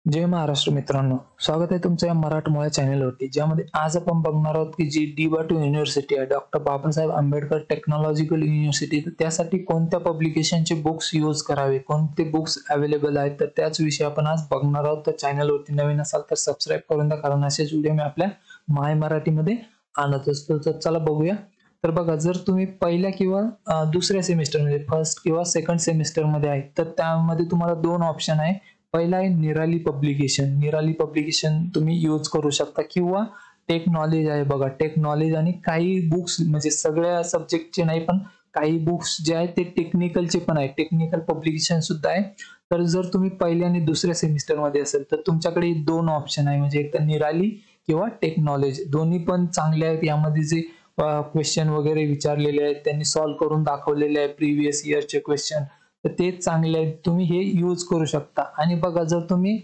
जय महाराष्ट्र मित्रांनो, स्वागत आहे तुमचं या मराठमोळ्या चॅनलवरती, ज्यामध्ये आज आपण बघणार आहोत की जी डी.वाय.टू युनिव्हर्सिटी आहे, doctor Babasaheb Ambedkar technological university, तर त्यासाठी कोणत्या पब्लिकेशनचे बुक्स यूज करावे, कोणते बुक्स अवेलेबल आहेत, तर त्याच विषयी आपण आज बघणार आहोत. तर चॅनलवरती नवीन असाल तर सबस्क्राईब करून द्या, कारण असेच व्हिडिओ मी आपल्या माय मराठीमध्ये आणत असतो. तर चला बघूया. तर बघा, जर तुम्ही पहिल्या किंवा दुसऱ्या सेमिस्टरमध्ये फर्स्ट किंवा सेकंड सेमिस्टरमध्ये आहे, तर त्यामध्ये तुम्हाला दोन ऑप्शन आहे. पहिला आहे निराली पब्लिकेशन. निराली पब्लिकेशन तुम्ही यूज करू शकता, किंवा टेक नॉलेज आहे. बघा, टेक नॉलेज आणि काही बुक्स, म्हणजे सगळ्या सब्जेक्टचे नाही, पण काही बुक्स जे आहेत ते टेक्निकलचे पण आहे, टेक्निकल पब्लिकेशन सुद्धा आहे. तर जर तुम्ही पहिल्या आणि दुसऱ्या सेमिस्टरमध्ये असेल तर तुमच्याकडे दोन ऑप्शन आहे, म्हणजे एक तर निराली किंवा टेक नॉलेज. दोन्ही पण चांगले आहेत. यामध्ये जे क्वेश्चन वगैरे विचारलेले आहेत त्यांनी सॉल्व्ह करून दाखवलेले आहे, प्रिव्हियस इयरचे क्वेश्चन, तर ते चांगले आहेत, तुम्ही हे यूज करू शकता. आणि बघा, जर तुम्ही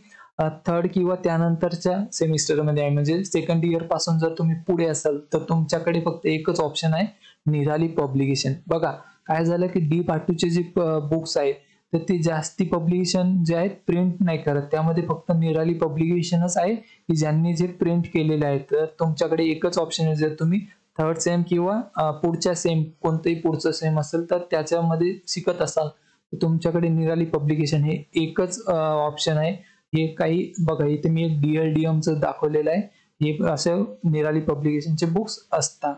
थर्ड किंवा त्यानंतरच्या सेमिस्टरमध्ये आहे, म्हणजे सेकंड इयर पासून जर तुम्ही पुढे असाल, तर तुमच्याकडे फक्त एकच ऑप्शन आहे, निराली पब्लिकेशन. बघा, काय झालं की डी.वाय.टूचे जे बुक्स आहेत तर ते जास्ती पब्लिकेशन जे आहेत प्रिंट नाही करत, त्यामध्ये फक्त निराली पब्लिकेशनच आहे की ज्यांनी जे प्रिंट केलेले आहेत. तर तुमच्याकडे एकच ऑप्शन आहे, जर तुम्ही थर्ड सेम किंवा पुढच्या सेम, कोणतंही पुढचं सेम असेल तर त्याच्यामध्ये शिकत असाल, तुमच्याकडे निराली पब्लिकेशन हे एकच ऑप्शन आहे. हे काही बघा, इथे मी एक DLDM चं दाखवलेलं आहे, हे असं निराली पब्लिकेशनचे बुक्स असतात.